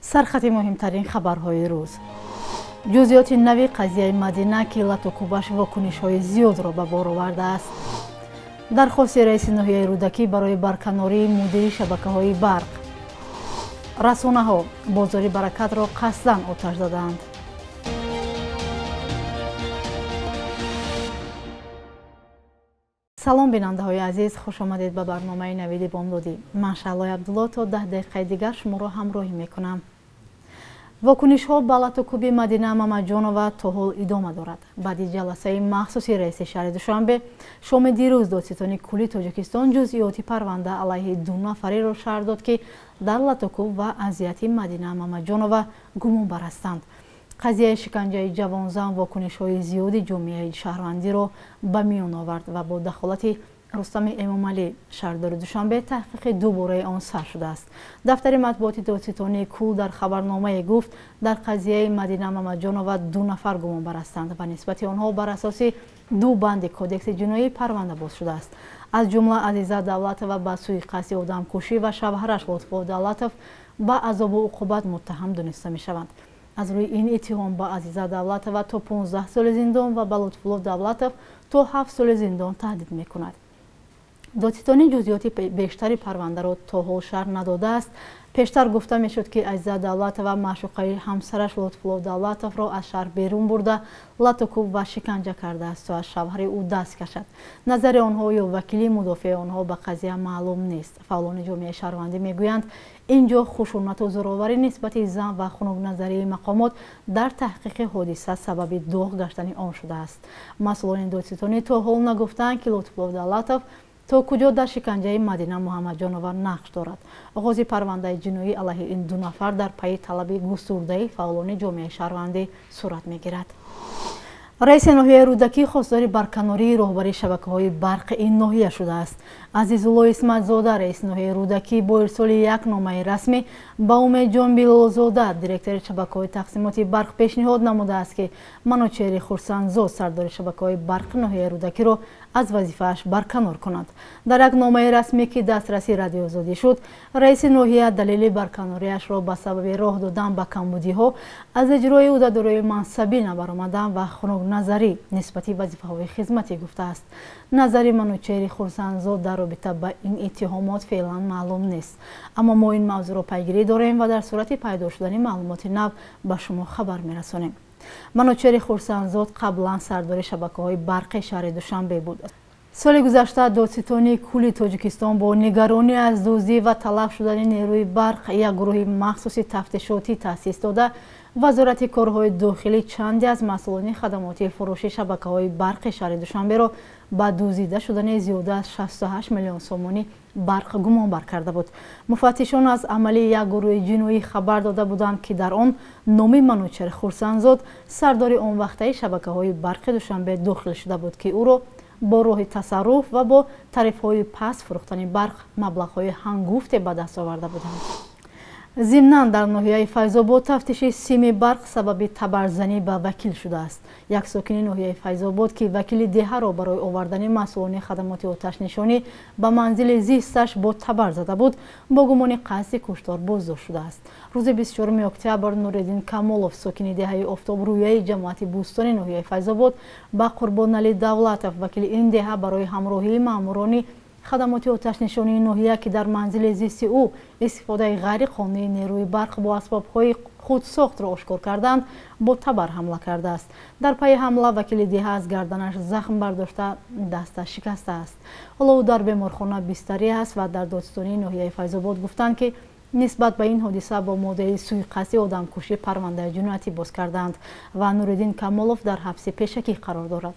سرخط مهمترین خبرهای روز. ҷузъиёти нави қазияи Мадина ки латукубаш вокунишҳои зиёдро ба бор оварда است. дархости раиси ноҳияи Рудакӣ барои барканории мудири шабакаҳои барқ. Расонаҳо Бозори Баракатро қасдан оташ задаанд. салом бинандаҳои азиз, хуш омадед ба барномаи навиди бомдодӣ. ман шаҳлои абдулло то 10 дақиқаи дигар шуморо ҳамроҳӣ мекунам. вокунишҳо ба латукуби Мадина Мамаҷонова то ҳол идома дорад. баъди ҷаласаи махсуси раиси шаҳри Душанбе, шоми дирӯз додситони кулли Тоҷикистон ҷузъиёти парванда алайҳи ду нафареро шаҳр дод, ки дар латукуб ва азияти Мадина Мамаҷонова гумонбар ҳастанд. қазияи шиканҷаи ҷавонзан вокунишҳои зиёди ҷомеаи шаҳрвандиро ба миён овард ва бо дахолати рустами эмомалӣ шаҳрдори Душанбе таҳқиқи дубораи он сар шудааст. дафтари матбуоти додситонии кул дар хабарномае гуфт, дар қазияи Мадина Мамаҷонова 2 нафар гумонбар ҳастанд ва нисбати онҳо бар асоси 2 банди кодекси ҷиноӣ парванда боз шудааст. аз ҷумла Азиза Давлатова ба сӯи қасди одамкушӣ ва шавҳараш Лутфулло Давлатов ба азобу уқубат муттаҳам дониста мешаванд. аз рӯи ин иттиҳом ба Азиза Давлатова то 15 соли зиндон ва ба Лутфулло Давлатов то 7 соли зиндон таҳдид мекунад. додситони ҷузъиёти бештари парвандаро то ҳол шарҳ надодааст. пештар гуфта мешуд, ки Азиза Давлатова маъшуқаи ҳамсараш Лутфулло Давлатовро аз шаҳр берун бурда латукуб ва шиканҷа кардааст то аз шавҳари ӯ даст кашад. назари онҳо ё вакили мудофиаи онҳо ба қазия маълум нест. фаъолони ҷомеаи шаҳрвандӣ мегӯянд, ин ҷо хушунату зӯроварӣ нисбати зан ва хунукназарии мақомот дар таҳқиқи ҳодиса сабаби доғ гаштани он шудааст. масъулони додситонӣ то ҳол нагуфтанд, ки Лутфулло Давлатов то куҷо дар шиканҷаи Мадина Муҳаммаҷонова нақш дорад. оғози парвандаи ҷиноӣ алайҳи ин 2 нафар дар пайи талаби густурдаи фаъолони ҷомеаи шаҳрвандӣ сурат мегирад. раиси ноҳияи Рудакӣ хостдори барканории роҳбарии шабакаҳои барқи ин ноҳия шудааст. Азизулло Исматзода раиси ноҳияи Рудакӣ бо ирсоли як номаи расмӣ ба Умедҷон Билолзода директори шабакаҳои тақсимоти барқ пешниҳод намудааст, ки Манучери Хурсанзод сардори шабакаҳои барқи ноҳияи Рудакиро аз вазифааш барканор кунад. дар як номаи расмӣ, ки дастраси радиозодӣ шуд, раиси ноҳия далели барканориашро ба сабаби роҳ додан ба камбудиҳо, аз иҷрои ӯҳдадорои мансабӣ набаромадан ва хунукназарӣ нисбати вазифаҳои хизматӣ гуфтааст. назари Манучери Хурсанзод дар робита ба ин иттиҳомот феълан маълум нест, аммо мо ин мавзӯъро пайгирӣ дорем ва дар сурати пайдо шудани маълумоти нав ба шумо хабар мерасонем. Манучери Хурсанзод қаблан сардори шабакаҳои барқи шаҳри Душанбе буд. соли гузашта додситони кулли Тоҷикистон бо нигаронӣ аз дуздӣ ва талаб шудани нерӯи барқ як гурӯҳи махсуси тафтишотӣ таъсис дода, вазорати корҳои дохилӣ чанде аз масъулони хадамоти фурӯши шабакаҳои барқи шаҳри Душанберо ба дуздида шудани зиёда аз 68 миллион сомонӣ барқ гумонбар карда буд. муфаттишон аз амали як гурӯҳи ҷиноӣ хабар дода буданд, ки дар он номи Манучер Хурсанзод сардори он вақтаи шабакаҳои барқи Душанбе дохил шуда буд, ки ӯро бо роҳи тасарруф ва бо тарифҳои паст фурӯхтани барқ маблағҳои ҳангуфте ба даст оварда буданд. зимнан дар ноҳияи Файзобод тафтиши сими барқ сабаби табарзанӣ ба вакил шудааст. як сокини ноҳияи Файзобод, ки вакили деҳаро барои овардани масъулони хадамоти оташнишонӣ ба манзили зисташ бо табар зада буд, бо гумони қасди куштор боздошт шудааст. рӯзи 24 октябр Нуриддин Камолов, сокини деҳаи Офтобрӯяи ҷамоати Бӯстони ноҳияи Файзобод, ба Қурбонали Давлатов, вакили ин деҳа, барои ҳамроҳии маъмурони хадамоти оташнишонии ноҳия, ки дар манзили зисти ӯ истифодаи ғайриқонунии нерӯи барқ бо асбобҳои худсохтро ошкор карданд, бо табар ҳамла кардааст. дар пайи ҳамла вакили деҳа аз гарданаш захм бардошта дасташ шикастааст. ҳоло ӯ дар беморхона бистарӣ аст ва дар додситонии ноҳияи Файзобод гуфтанд, ки нисбат ба ин ҳодиса бо моддаи сӯйқасди одамкушӣ парвандаи ҷиноятӣ боз карданд ва Нуриддин Камолов дар ҳабси пешакӣ қарор дорад.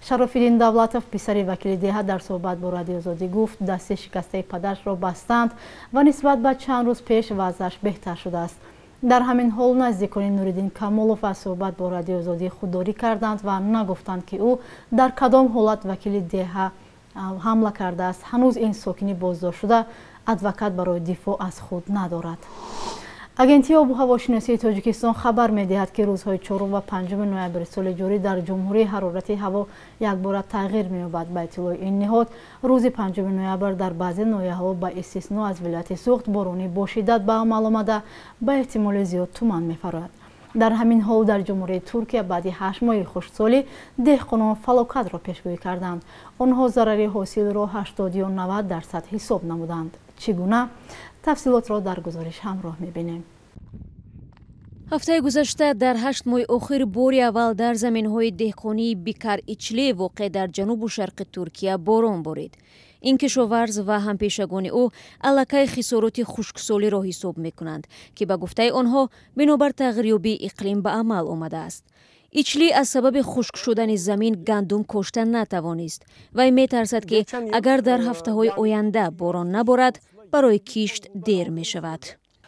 Шарофиддин Давлатов, писари вакили деҳа, дар суҳбат бо радиозодӣ гуфт, дасти шикастаи падарашро бастанд ва нисбат ба чанд рӯз пеш вазъаш беҳтар шудааст. дар ҳамин ҳол наздикони Нуриддин Камолов аз суҳбат бо радиозодӣ худдорӣ карданд ва нагуфтанд, ки ӯ дар кадом ҳолат вакили деҳа ҳамла кардааст. ҳанӯз ин сокини боздоштшуда адвокат барои дифоъ аз худ надорад. агентияи обу ҳавошиносии тоҷикистон хабар медиҳад ки рӯзҳои 4 ва 5 ноябри соли ҷорӣ дар ҷумҳурӣ ҳарорати ҳаво якбора тағйир меёбад. Ба иттилои ин ниҳод рӯзи 5 ноябр дар баъзе ноҳияҳо ба истисно аз вилояти суғд борони бошиддат ба амал омада ба эҳтимоли зиёд туман мефарояд. дар ҳамин ҳол дар ҷумҳурии Туркия баъди 8 моҳи хушксолӣ деҳқонон фалокатро пешгӯӣ карданд. онҳо зарари ҳосилро 80 ё 90% ҳисоб намуданд. чӣ гуна? тафсилотро дар гузориш ҳамроҳ мебинем. ҳафтаи гузашта дар 8 моҳи охир бори аввал дар заминҳои деҳқонии Бикар-Ичле воқеъ дар ҷанубу шарқи Туркия борон борид. ин кишоварз ва ҳампешагони ӯ аллакай хисороти хушксолиро ҳисоб мекунанд ки ба гуфтаи онҳо бинобар тағйирёбии иқлим ба амал омадааст. Ичли аз сабаби хушк шудани замин гандум кошта натавонист. Вай метарсад ки агар дар ҳафтаҳои оянда борон наборад, барои кишт дер мешавад.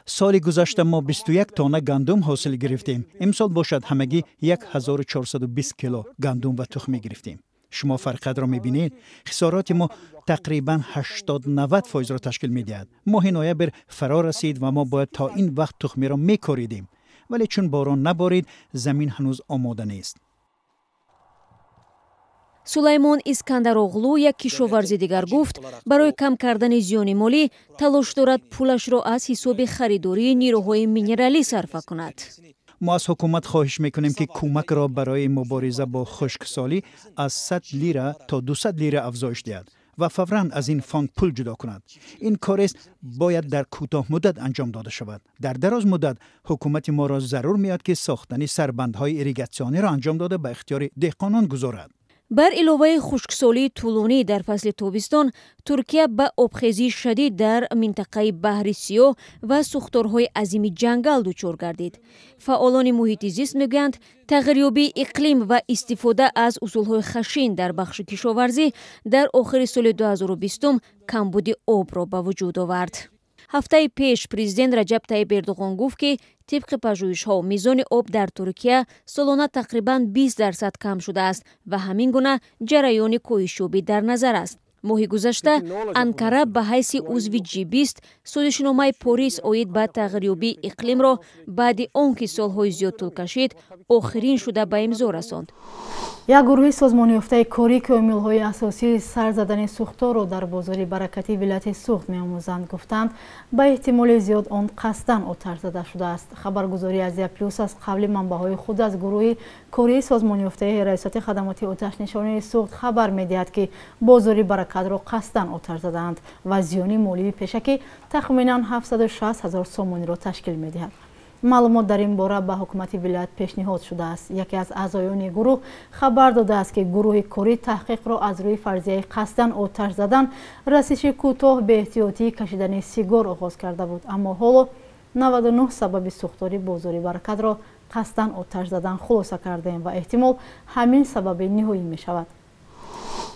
соли гузашта мо 21 тонна гандум ҳосил гирифтем. имсол бошад ҳамагӣ 1420 кило гандум ва тухмӣ гирифтем. шумо фарқиятро мебинед. хисороти мо тақрибан 80-90% ташкил медиҳад. моҳи ноябр фаро расид ва мо бояд то ин вақт тухмиро мекоридем. вале чун борон наборид, замин ҳанӯз омода нест. Сулаймон Искандароғлу, як кишоварзи дигар, гуфт барои кам кардани зиёни молӣ талош дорад пулашро аз ҳисоби харидории нерӯҳои минералӣ сарфа кунад. мо аз ҳукумат хоҳиш мекунем ки кӯмакро барои мубориза бо хушксолӣ аз 100 лира то 200 лира афзоиш диҳад ва фавран аз ин фонд пул ҷудо кунад. ин корест бояд дар кӯтоҳмуддат анҷом дода шавад. дар дароз муддат ҳукумати моро зарур меяд ки сохтани сарбандҳои ирригатсиониро анҷом дода ба ихтиёри деҳқонон гузорад. бар иловаи хушксолии тӯлонӣ дар фасли тобистон, Туркия ба обхезии шадид дар минтақаи баҳри Сиёҳ ва сӯхторҳои азими ҷангал дучор гардид. фаъолони муҳити зист мегӯянд, тағйирёбии иқлим ва истифода аз усулҳои хашин дар бахши кишоварзӣ дар охири соли 2020 камбуди обро ба вуҷуд овард. ҳафтаи пеш президент Раҷаб Таyyib Эрдоған гуфт ки тибқи пажӯҳишҳо мизони об дар Туркия солона тақрибан 20% кам шудааст ва ҳамин гуна ҷараёни коҳишёбӣ дар назар аст. моҳи гузашта Анкара ба ҳайси узви G20 созишномаи Порис оид ба тағйирёбии иқлимро баъди он ки солҳои зиёд тӯл кашид, охирин шуда ба имзо расонд. як гурӯҳи созмонёфтаи корӣ ки омилҳои асосии сар задани сӯхторро дар бозори баракатӣ вилояти суғд меомӯзанд, гуфтанд ба эҳтимоли зиёд он қасдан оташ зада шудааст. хабаргузори Азия плюс аз қавли манбаъҳои худ аз гурӯҳи кории созмонёфтаи раисати хадамоти оташнишонии суғд хабар медиҳад ки бозори баракатро қасдан оташ задаанд ва зиёни молии пешакӣ тахминан 760 000 сомониро ташкил медиҳад. маълумот дар ин бора ба ҳукумати вилоят пешниҳод шудааст. яке аз аъзоёни гурӯҳ хабар додааст ки гурӯҳи корӣ таҳқиқро аз рӯи фарзияи қасдан оташ задан, расиши кӯтоҳ, беэҳтиётии кашидани сигор оғоз карда буд. аммо ҳоло 99 сабаби сӯхтори бозори баракатро қасдан оташ задан хулоса кардем ва эҳтимол ҳамин сабаби ниҳоӣ мешавад.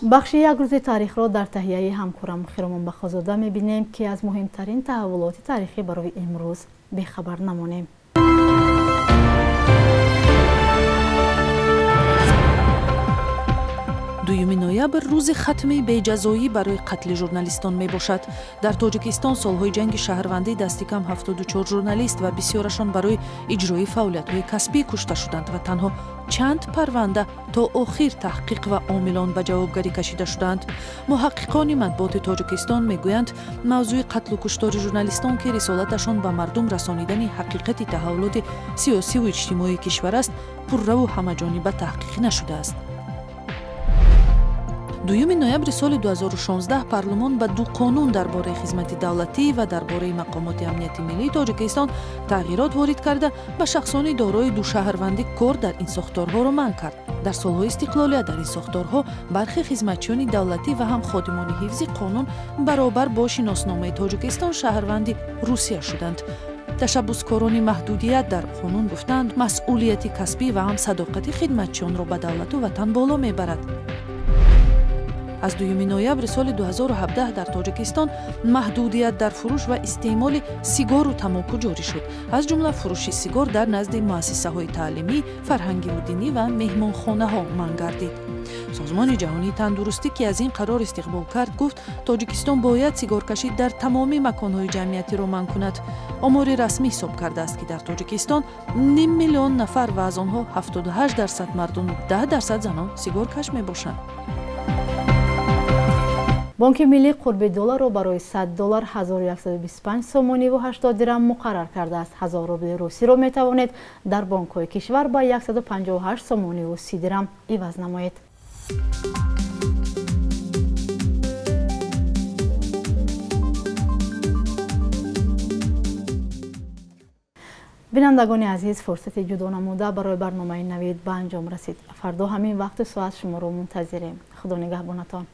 бахши як рӯзи таърихро дар таҳияи ҳамкорам Хиромон Бахозода мебинем ки аз муҳимтарин таҳаввулоти таърихӣ барои имрӯз бехабар намонем. 2 ноябр рӯзи хатми беҷазоӣ барои қатли журналистон мебошад. Дар Тоҷикистон солҳои ҷанги шаҳрвандӣ дасти кам 74 журналист ва бисёрашон барои иҷрои фаъолиятҳои касбӣ кушта шуданд ва танҳо чанд парванда то охир таҳқиқ ва омилон ба ҷавобгарӣ кашида шуданд. муҳаққиқони матбуоти Тоҷикистон мегӯянд, мавзӯи қатлу куштори журналистон ки рисолаташон ба мардум расонидани ҳақиқати таҳаввулоти сиёсиву иҷтимоии кишвар аст, пурраву ҳамаҷониба таҳқиқ нашудааст. 2 ноябри соли 2016 парлумон ба 2 қонун дар бораи хизмати давлатӣ ва дар бораи мақомоти амнияти миллии Тоҷикистон тағйирот ворид карда ба шахсони дорои душаҳрвандӣ кор дар ин сохторҳоро манъ кард. дар солҳои истиқлолият дар ин сохторҳо бархи хизматчиёни давлатӣ ва ҳам ходимони ҳифзи қонун баробар бо шиносномаи Тоҷикистон шаҳрванди Русия шуданд. ташаббускорони маҳдудият дар қонун гуфтанд, масъулияти касбӣ ва ҳам садоқати хидматчиёнро ба давлату ватан боло мебарад. аз 2 ноябри соли 2017 дар Тоҷикистон маҳдудият дар фурӯш ва истеъмоли сигору тамоку ҷорӣ шуд. аз ҷумла фурӯши сигор дар назди муассисаҳои таълимӣ, фарҳангиву динӣ ва меҳмонхонаҳо манъ гардид. созмони ҷаҳонии тандурустӣ ки аз ин қарор истиқбол кард гуфт тоҷикистон бояд сигаркашӣ дар тамоми маконҳои ҷамъиятиро манъ кунад. омори расмӣ ҳисоб кардааст ки дар тоҷикистон 500,000 нафар ва аз онҳо 78% мардуму 10% занон сигаркаш мебошанд. бонки миллӣ қурби долларро барои $100 1125 сомониву 80 дирам муқаррар кардааст. 1000 рубли русиро метавонед дар бонкҳои кишвар ба 158 сомониву 30 дирам иваз намоед. бинандагони азиз, фурсати ҷудо намуда барои барномаи навид ба анҷом расид. фардо ҳамин вақту соат шуморо мунтазирем. худо нигаҳбонатон.